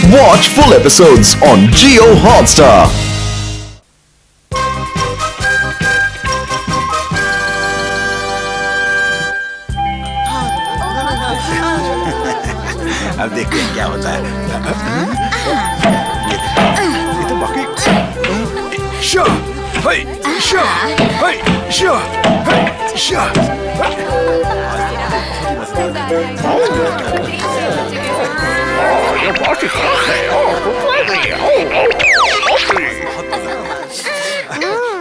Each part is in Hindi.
Watch full episodes on Jio Hotstar. अब देखते हैं क्या होता है। ये तो बाकी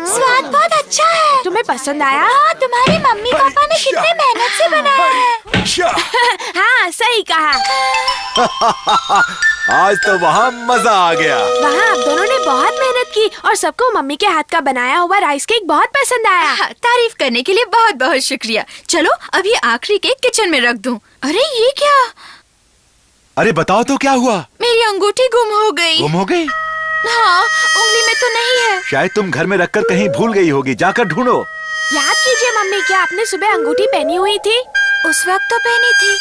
स्वाद बहुत अच्छा है। तुम्हें पसंद आया? हाँ, तुम्हारी मम्मी पापा ने कितने मेहनत से बनाया है। हाँ, सही कहा। आज तो वहाँ मजा आ गया। वहाँ आप दोनों ने बहुत मेहनत की और सबको मम्मी के हाथ का बनाया हुआ राइस केक बहुत पसंद आया। तारीफ करने के लिए बहुत बहुत शुक्रिया। चलो अभी आखिरी केक किचन में रख दूं। अरे ये क्या? अरे बताओ तो क्या हुआ? मेरी अंगूठी गुम हो गई। गुम हो गई? हाँ, उंगली में तो नहीं है। शायद तुम घर में रखकर कहीं भूल गई होगी, जाकर ढूंढो। याद कीजिए मम्मी, क्या आपने सुबह अंगूठी पहनी हुई थी? उस वक्त तो पहनी थी।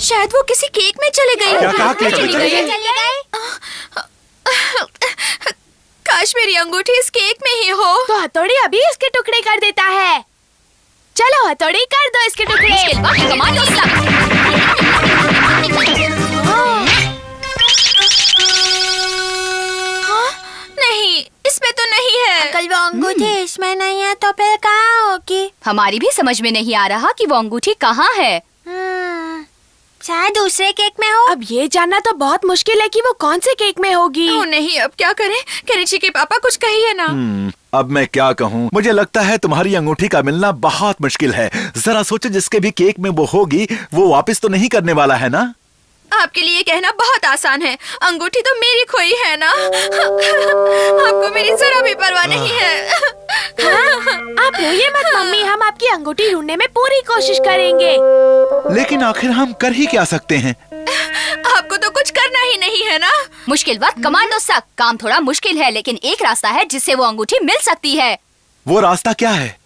शायद वो किसी केक में चले गई। क्या कहा? केक में चले गई? काश मेरी अंगूठी इस केक में ही हो। तो हथौड़ी अभी इसके टुकड़े कर देता है। चलो हथौड़ी कर दो इसके टुकड़े। नहीं, इसमें तो नहीं है। कल वो अंगूठी इसमें नहीं है तो फिर कहाँ होगी? हमारी भी समझ में नहीं आ रहा कि वो अंगूठी कहाँ है। शायद दूसरे केक में हो। अब ये जानना तो बहुत मुश्किल है कि वो कौन से केक में होगी। ओ नहीं, अब क्या करें? केनिची के पापा कुछ कहिए ना। अब मैं क्या कहूँ? मुझे लगता है तुम्हारी अंगूठी का मिलना बहुत मुश्किल है। जरा सोचो, जिसके भी केक में वो होगी वो वापस तो नहीं करने वाला है ना? आपके लिए कहना बहुत आसान है। अंगूठी तो मेरी खोई है ना। आपको मेरी जरा भी परवाह नहीं है। आप रोइए मत मम्मी, हम आपकी अंगूठी ढूंढने में पूरी कोशिश करेंगे। लेकिन आखिर हम कर ही क्या सकते हैं? आपको तो कुछ करना ही नहीं है ना। मुश्किल वक्त कमांडो सक। काम थोड़ा मुश्किल है, लेकिन एक रास्ता है जिससे वो अंगूठी मिल सकती है। वो रास्ता क्या है?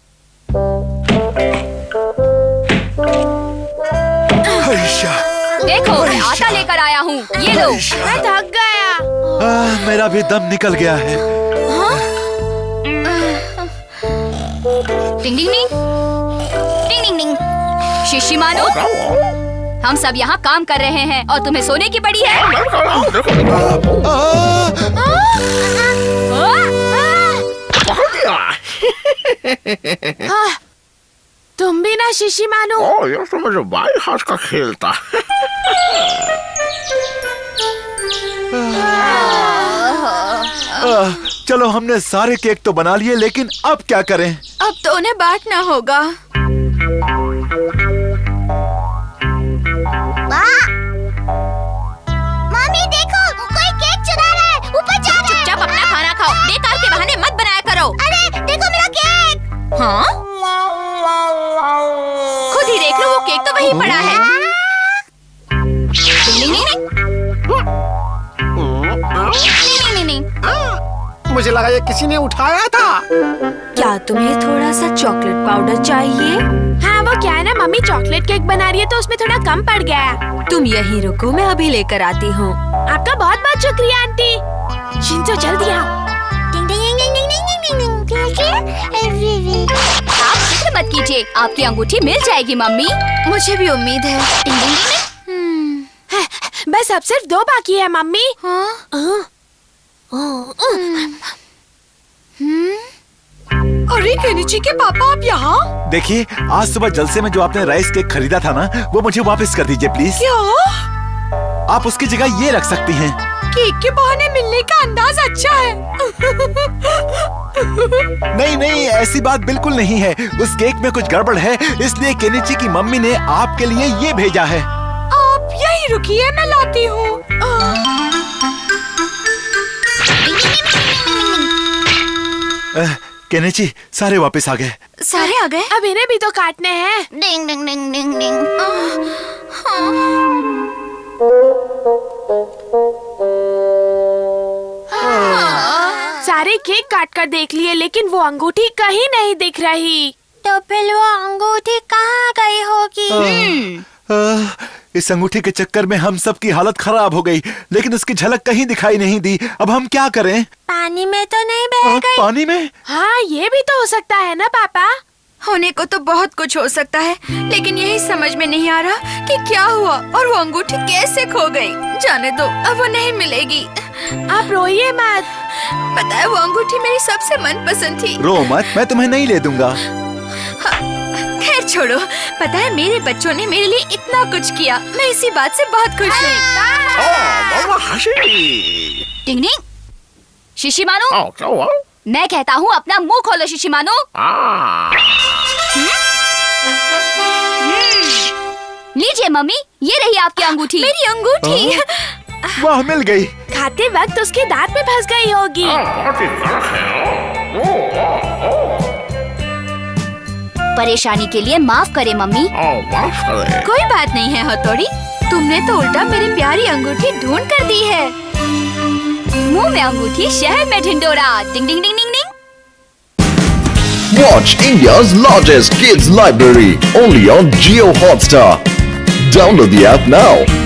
देखो, मैं आटा लेकर आया हूँ। ये लो। मैं थक गया। मेरा भी दम निकल गया है। टिंग टिंग टिंग टिंग टिंग टिंग। शिशिमानो, हम सब यहाँ काम कर रहे हैं और तुम्हें सोने की पड़ी है। तुम भी ना शिशिमानो। ये तो मुझे बाई हाथ का खेल था। चलो, हमने सारे केक तो बना लिए, लेकिन अब क्या करें? अब तो उन्हें बांटना होगा। मम्मी देखो, कोई केक चुरा रहा है, ऊपर जा रहा है। चुपचाप अपना खाना खाओ, बेकार के बहाने मत बनाया करो। अरे देखो मेरा केक। हाँ? खुद ही देख लो, वो केक तो वहीं पड़ा है। मुझे लगा ये किसी ने उठाया था। क्या तुम्हें थोड़ा सा चॉकलेट पाउडर चाहिए? हाँ, वो क्या है ना मम्मी, चॉकलेट केक बना रही है तो उसमें थोड़ा कम पड़ गया। तुम यहीं रुको, मैं अभी लेकर आती हूँ। आपका बहुत बहुत शुक्रिया आंटी। शिंजो जल्दी आओ। आप फिक्र मत कीजिए, आपकी अंगूठी मिल जाएगी मम्मी। मुझे भी उम्मीद है। बस अब सिर्फ 2 बाकी है मम्मी। अरे केनिची के पापा, आप यहाँ? देखिए, आज सुबह जलसे में जो आपने राइस केक खरीदा था ना, वो मुझे वापस कर दीजिए प्लीज। क्या? आप उसकी जगह ये रख सकती हैं। केक के बहाने मिलने का अंदाज अच्छा है। नहीं नहीं, ऐसी बात बिल्कुल नहीं है। उस केक में कुछ गड़बड़ है, इसलिए केनिची की मम्मी ने आपके लिए ये भेजा है। आप यहीं रुकिए, मैं लाती हूँ। केनिची, सारे वापस आ गए। सारे आ गए? अब इन्हें भी तो काटने हैं। डिंग डिंग डिंग डिंग डिंग। सारे केक काट कर देख लिए, लेकिन वो अंगूठी कहीं नहीं दिख रही। तो फिर वो अंगूठी कहाँ गई होगी? इस अंगूठी के चक्कर में हम सब की हालत खराब हो गई, लेकिन उसकी झलक कहीं दिखाई नहीं दी। अब हम क्या करें? पानी में तो नहीं बह गई? पानी में? हाँ, ये भी तो हो सकता है ना पापा। होने को तो बहुत कुछ हो सकता है, लेकिन यही समझ में नहीं आ रहा कि क्या हुआ और वो अंगूठी कैसे खो गई। जाने दो, अब वो नहीं मिलेगी। आप रोइए मत। पता है, वो अंगूठी मेरी सबसे मनपसंद थी। रो मत, मैं तुम्हें नहीं ले दूंगा। खैर छोड़ो, पता है मेरे बच्चों ने मेरे लिए इतना कुछ किया, मैं इसी बात से बहुत खुश हूँ। मामा हंसी। टिंग टिंग, शिशिमानु, क्या हुआ? मैं कहता हूँ अपना मुंह खोलो शिशिमानु। लीजिए मम्मी, ये रही आपकी अंगूठी। मेरी अंगूठी। वाह, मिल गई। खाते वक्त उसके दांत में फंस गई होगी। परेशानी के लिए माफ करे मम्मी। माफ करे। कोई बात नहीं है हथौड़ी, तुमने तो उल्टा मेरी प्यारी अंगूठी ढूंढ कर दी है। मुंह में अंगूठी, शहर में ढिंडोरा। डिंग डिंग डिंग डिंग डिंग। Watch India's largest kids library only on Jio Hotstar. Download the app now.